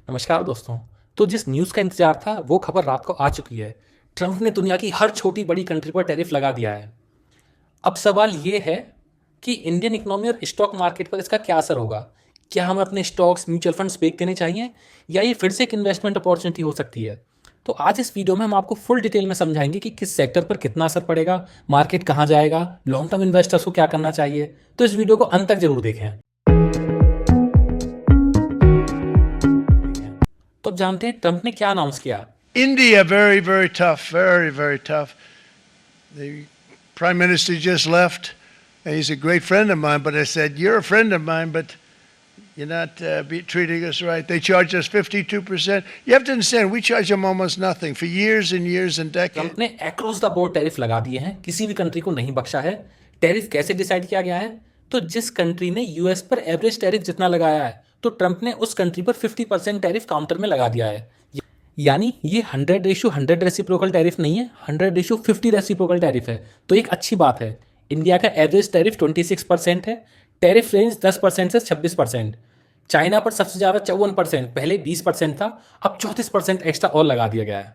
नमस्कार दोस्तों। तो जिस न्यूज़ का इंतजार था वो खबर रात को आ चुकी है। ट्रंप ने दुनिया की हर छोटी बड़ी कंट्री पर टैरिफ लगा दिया है। अब सवाल ये है कि इंडियन इकोनॉमी और स्टॉक मार्केट पर इसका क्या असर होगा। क्या हमें अपने स्टॉक्स म्यूचुअल फंड्स बेच देने चाहिए या ये फिर से एक इन्वेस्टमेंट अपॉर्चुनिटी हो सकती है। तो आज इस वीडियो में हम आपको फुल डिटेल में समझाएंगे कि किस सेक्टर पर कितना असर पड़ेगा, मार्केट कहाँ जाएगा, लॉन्ग टर्म इन्वेस्टर्स को क्या करना चाहिए। तो इस वीडियो को अंत तक जरूर देखें। तो अब जानते हैं ट्रंप ने क्या अनाउंस किया। India, very, very tough, very, very tough. The prime minister just left, and he's a great friend of mine. But I said, "You're a friend of mine, but you're not treating us right." They charge us 52%. You have to understand, we charge them almost nothing for years and years and decades. Trump ने across the board tariff लगा दिए हैं, किसी भी country को नहीं बख्शा है। टैरिफ कैसे डिसाइड किया गया है? तो जिस कंट्री ने यूएस पर एवरेज टैरिफ जितना लगाया है, तो ट्रंप ने उस कंट्री पर 50% टैरिफ काउंटर में लगा दिया है। यानी ये 100:100 रेसिप्रोकल टैरिफ नहीं है, 100:50 रेसिप्रोकल टैरिफ है। तो एक अच्छी बात है। इंडिया का एवरेज टैरिफ 26% है। टैरिफ रेंज 10% से 26%। चाइना पर सबसे ज़्यादा 54%, पहले 20% था, अब 34% एक्स्ट्रा और लगा दिया गया है।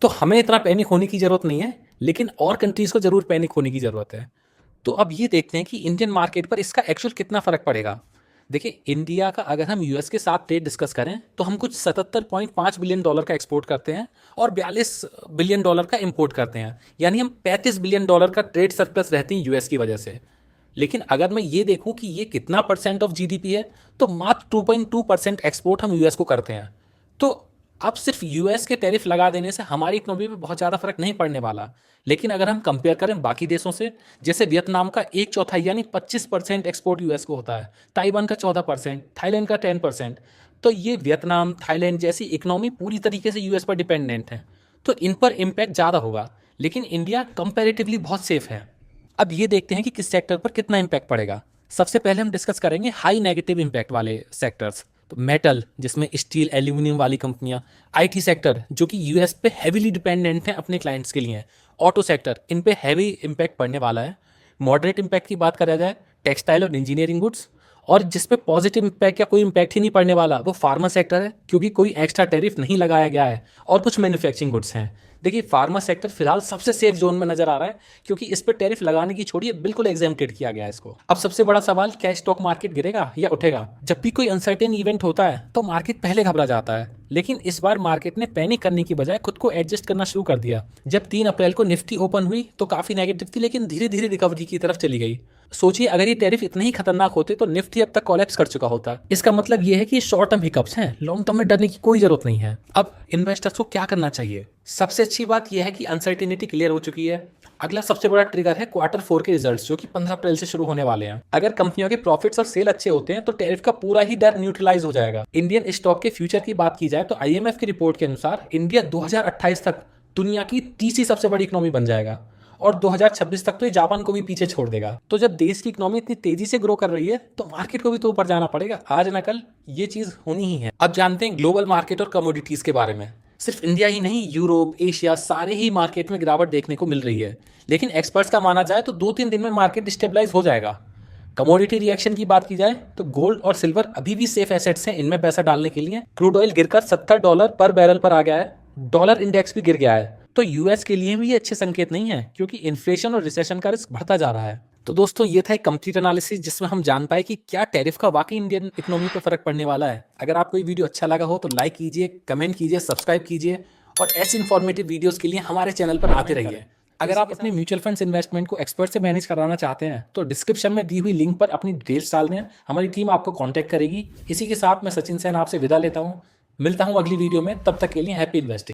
तो हमें इतना पैनिक होने की ज़रूरत नहीं है, लेकिन और कंट्रीज़ को ज़रूर पैनिक होने की ज़रूरत है। तो अब ये देखते हैं कि इंडियन मार्केट पर इसका एक्चुअल कितना फ़र्क पड़ेगा। देखिए, इंडिया का अगर हम यूएस के साथ ट्रेड डिस्कस करें तो हम कुछ $77.5 बिलियन का एक्सपोर्ट करते हैं और $42 बिलियन का इंपोर्ट करते हैं। यानी हम $35 बिलियन का ट्रेड सरप्लस रहती हैं यूएस की वजह से। लेकिन अगर मैं ये देखूं कि ये कितना परसेंट ऑफ जीडीपी है, तो मात्र 2.2% एक्सपोर्ट हम यूएस को करते हैं। तो अब सिर्फ यूएस के टैरिफ लगा देने से हमारी इकोनॉमी में बहुत ज़्यादा फर्क नहीं पड़ने वाला। लेकिन अगर हम कंपेयर करें बाकी देशों से, जैसे वियतनाम का 1/4 यानी 25% एक्सपोर्ट यूएस को होता है, ताइवान का 14%, थाईलैंड का 10%। तो ये वियतनाम, थाईलैंड जैसी इकोनॉमी पूरी तरीके से यूएस पर डिपेंडेंट है, तो इन पर इम्पैक्ट ज़्यादा होगा। लेकिन इंडिया कंपैरेटिवली बहुत सेफ है। अब ये देखते हैं कि किस सेक्टर पर कितना इम्पैक्ट पड़ेगा। सबसे पहले हम डिस्कस करेंगे हाई नेगेटिव इम्पैक्ट वाले सेक्टर्स। तो मेटल, जिसमें स्टील एल्यूमिनियम वाली कंपनियां, आईटी सेक्टर जो कि यूएस पे हैवीली डिपेंडेंट हैं अपने क्लाइंट्स के लिए, ऑटो सेक्टर, इन पे हैवी इम्पैक्ट पड़ने वाला है। मॉडरेट इम्पैक्ट की बात करा जाए, टेक्सटाइल और इंजीनियरिंग गुड्स। और जिस पे पॉजिटिव इम्पैक्ट या कोई इम्पैक्ट ही नहीं पड़ने वाला वो फार्मा सेक्टर है, क्योंकि कोई एक्स्ट्रा टैरिफ नहीं लगाया गया है। और कुछ मैन्युफैक्चरिंग गुड्स हैं। देखिए, फार्मा सेक्टर फिलहाल सबसे सेफ जोन में नजर आ रहा है, क्योंकि इस पर टैरिफ लगाने की छोड़िए, बिल्कुल एग्जेम्प्टेड किया गया है इसको। अब सबसे बड़ा सवाल, क्या स्टॉक मार्केट गिरेगा या उठेगा? जब भी कोई अनसर्टेन इवेंट होता है तो मार्केट पहले घबरा जाता है, लेकिन इस बार मार्केट ने पैनिक करने की बजाय खुद को एडजस्ट करना शुरू कर दिया। जब 3 अप्रैल को निफ्टी ओपन हुई तो काफी नेगेटिव थी, लेकिन धीरे धीरे रिकवरी की तरफ चली गई। सोचिए, अगर ये टैरिफ इतने ही खतरनाक होते तो निफ्टी अब तक कोलैप्स कर चुका होता। इसका मतलब ये है कि शॉर्ट टर्म हिकअप्स हैं, लॉन्ग टर्म में डरने की कोई जरूरत नहीं है। अब इन्वेस्टर्स को क्या करना चाहिए? सबसे अच्छी बात यह है कि अनसर्टेनिटी क्लियर हो चुकी है। अगला सबसे बड़ा ट्रिगर है Q4 के रिजल्ट्स, जो कि 15 अप्रैल से शुरू होने वाले हैं। अगर कंपनियों के प्रॉफिट्स और सेल अच्छे होते हैं तो टैरिफ का पूरा ही डर न्यूट्रलाइज हो जाएगा। इंडियन स्टॉक के फ्यूचर की बात की जाए तो आईएमएफ की रिपोर्ट के अनुसार इंडिया 2028 तक दुनिया की तीसरी सबसे बड़ी इकोनॉमी बन जाएगा और 2026 तक तो ये जापान को भी पीछे छोड़ देगा। तो जब देश की इकोनॉमी इतनी तेजी से ग्रो कर रही है तो मार्केट को भी तो ऊपर जाना पड़ेगा, आज ना कल ये चीज होनी ही है। अब जानते हैं ग्लोबल मार्केट और कमोडिटीज के बारे में। सिर्फ इंडिया ही नहीं, यूरोप, एशिया, सारे ही मार्केट में गिरावट देखने को मिल रही है। लेकिन एक्सपर्ट्स का माना जाए तो 2-3 दिन में मार्केट स्टेबलाइज हो जाएगा। कमोडिटी रिएक्शन की बात की जाए तो गोल्ड और सिल्वर अभी भी सेफ एसेट्स हैं इनमें पैसा डालने के लिए। क्रूड ऑयल गिरकर $70 पर बैरल पर आ गया है। डॉलर इंडेक्स भी गिर गया है। तो यूएस के लिए भी ये अच्छे संकेत नहीं है, क्योंकि इन्फ्लेशन और रिसेशन का रिस्क बढ़ता जा रहा है। तो दोस्तों, ये था एक कंप्लीट एनालिसिस जिसमें हम जान पाए कि क्या टैरिफ का वाकई इंडियन इकोनॉमी पर फर्क पड़ने वाला है। अगर आपको ये वीडियो अच्छा लगा हो तो लाइक कीजिए, कमेंट कीजिए, सब्सक्राइब कीजिए और ऐसे इन्फॉर्मेटिव वीडियोस के लिए हमारे चैनल पर आते रहिए। अगर आप अपने म्यूचुअल फंड्स इन्वेस्टमेंट को एक्सपर्ट से मैनेज कराना चाहते हैं तो डिस्क्रिप्शन में दी हुई लिंक पर अपनी डिटेल्स डाल दें, हमारी टीम आपको कॉन्टैक्ट करेगी। इसी के साथ मैं सचिन सेन आपसे विदा लेता हूँ। मिलता हूँ अगली वीडियो में, तब तक के लिए हैप्पी इन्वेस्टिंग।